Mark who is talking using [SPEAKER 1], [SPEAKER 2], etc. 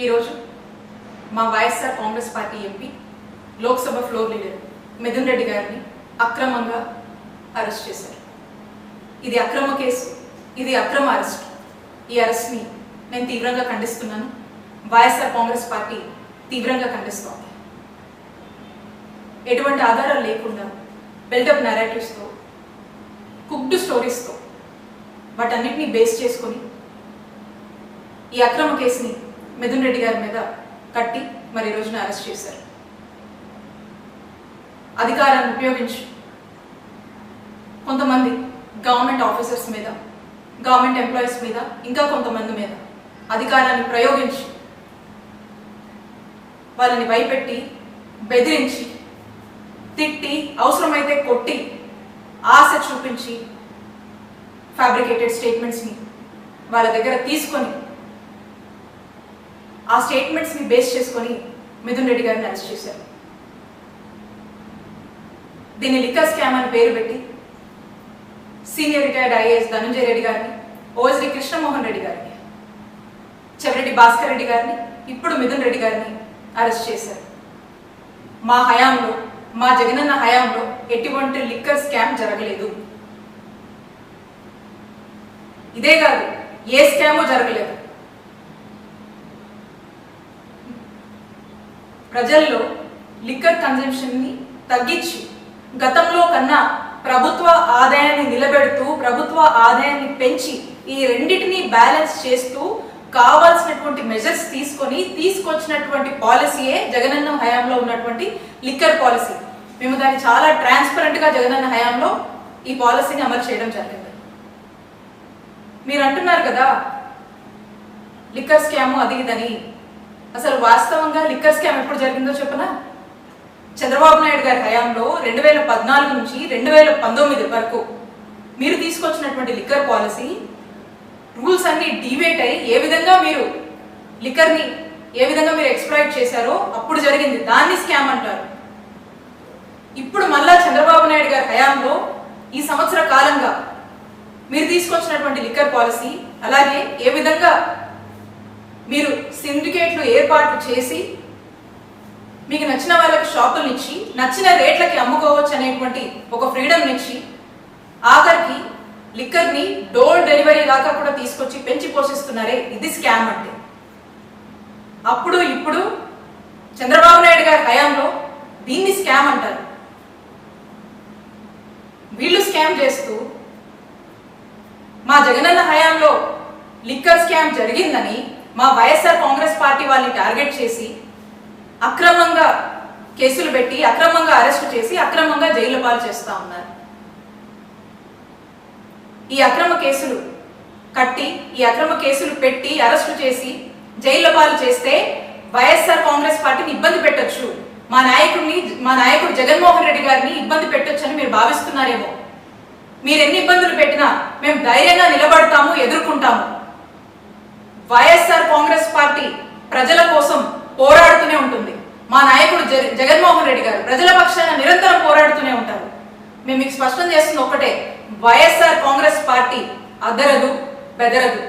[SPEAKER 1] ఈరోజు మా YSR Congress party MP Lok Sabha floor leader Mithun Reddy గారిని అక్రమంగా అరెస్ట్ చేశారు. ఇది అక్రమ కేసు, ఇది అక్రమ అరెస్ట్. ఈ అరెస్ట్ని నేను తీవ్రంగా ఖండిస్తున్నాను. వైఎస్ఆర్ కాంగ్రెస్ పార్టీ తీవ్రంగా ఖండిస్తోంది. ఎటువంటి ఆధారాలు లేకుండా బిల్డప్ నెరేటివ్స్తో, కుక్డ్ స్టోరీస్తో వాటన్నిటినీ బేస్ చేసుకొని ఈ అక్రమ కేసుని మిథున్ రెడ్డి గారి మీద కట్టి మరి ఈ రోజున అరెస్ట్ చేశారు. అధికారాన్ని ఉపయోగించి కొంతమంది గవర్నమెంట్ ఆఫీసర్స్ మీద, గవర్నమెంట్ ఎంప్లాయీస్ మీద, ఇంకా కొంతమంది మీద అధికారాన్ని ప్రయోగించి వాళ్ళని భయపెట్టి, బెదిరించి, తిట్టి, అవసరమైతే కొట్టి, ఆశ చూపించి ఫ్యాబ్రికేటెడ్ స్టేట్మెంట్స్ని వాళ్ళ దగ్గర తీసుకొని ఆ స్టేట్మెంట్స్ని బేస్ చేసుకొని మిథున్ రెడ్డి గారిని అరెస్ట్ చేశారు. దీన్ని లిక్కర్ స్కామ్ అని పేరు పెట్టి senior retired IAS Dhananjaya Reddy గారిని, ఓఎస్డి కృష్ణమోహన్ రెడ్డి గారిని, చెవిరెడ్డి భాస్కర్ రెడ్డి గారిని, ఇప్పుడు మిథున్ రెడ్డి గారిని అరెస్ట్ చేశారు. మా హయాంలో, మా జగనన్న హయాంలో ఎటువంటి లిక్కర్ స్కామ్ జరగలేదు. ఇదే కాదు, ఏ స్కామో జరగలేదు. ప్రజల్లో లిక్కర్ కన్జంప్షన్ని తగ్గించి గతంలో కన్నా ప్రభుత్వ ఆదాయాన్ని నిలబెడుతూ, ప్రభుత్వ ఆదాయాన్ని పెంచి ఈ రెండింటినీ బ్యాలెన్స్ చేస్తూ కావాల్సినటువంటి మెజర్స్ తీసుకొచ్చినటువంటి పాలసీయే జగనన్న హయాంలో ఉన్నటువంటి లిక్కర్ పాలసీ. మేము దాన్ని చాలా ట్రాన్స్పరెంట్గా జగనన్న హయాంలో ఈ పాలసీని అమలు చేయడం జరిగింది. మీరు అంటున్నారు కదా లిక్కర్ స్కాము అది ఇదని. అసలు వాస్తవంగా లిక్కర్ స్కామ్ ఎప్పుడు జరిగిందో చెప్పనా? చంద్రబాబు నాయుడు గారి హయాంలో 2014 నుంచి 2019 వరకు మీరు తీసుకొచ్చినటువంటి లిక్కర్ పాలసీ రూల్స్ అన్ని డివేట్ అయ్యి ఏ విధంగా మీరు లిక్కర్ని ఏ విధంగా మీరు ఎక్స్ప్లాయిట్ చేశారో అప్పుడు జరిగింది. దాన్ని స్కామ్ అంటారు. ఇప్పుడు మళ్ళా చంద్రబాబు నాయుడు గారి హయాంలో ఈ సంవత్సర కాలంగా మీరు తీసుకొచ్చినటువంటి లిక్కర్ పాలసీ, అలాగే ఏ విధంగా మీరు సిండికేట్లు ఏర్పాటు చేసి మీకు నచ్చిన వాళ్ళకి షాపులను ఇచ్చి నచ్చిన రేట్లకి అమ్ముకోవచ్చు అనేటువంటి ఒక ఫ్రీడమ్ ఇచ్చి ఆఖరికి లిక్కర్ని డోర్ డెలివరీ దాకా కూడా తీసుకొచ్చి పెంచి పోషిస్తున్నారే, ఇది స్కామ్ అంటే. అప్పుడు ఇప్పుడు చంద్రబాబు నాయుడు గారి హయాంలో దీన్ని స్కామ్ అంటారు. వీళ్ళు స్కామ్ చేస్తూ మా జగనన్న హయాంలో లిక్కర్ స్కామ్ జరిగిందని మా వైఎస్ఆర్ కాంగ్రెస్ పార్టీ వాళ్ళని టార్గెట్ చేసి అక్రమంగా కేసులు పెట్టి, అక్రమంగా అరెస్టు చేసి, అక్రమంగా జైలు పాలు చేస్తూ ఉన్నారు. ఈ అక్రమ కేసులు కట్టి, ఈ అక్రమ కేసులు పెట్టి, అరెస్టు చేసి, జైలు పాలు చేస్తే వైఎస్ఆర్ కాంగ్రెస్ పార్టీని ఇబ్బంది పెట్టొచ్చు, మా నాయకుడు జగన్మోహన్ రెడ్డి గారిని ఇబ్బంది పెట్టొచ్చు అని మీరు భావిస్తున్నారేమో. మీరు ఎన్ని ఇబ్బందులు పెట్టినా మేము ధైర్యంగా నిలబడతాము, ఎదుర్కొంటాము. వైఎస్ఆర్ కాంగ్రెస్ పార్టీ ప్రజల కోసం పోరాడుతూనే ఉంటుంది. మా నాయకుడు జగన్మోహన్ రెడ్డి గారు ప్రజల పక్షాన నిరంతరం పోరాడుతూనే ఉంటారు. మేము మీకు స్పష్టం చేస్తుంది ఒక్కటే, వైఎస్ఆర్ కాంగ్రెస్ పార్టీ అదరదు, బెదరదు.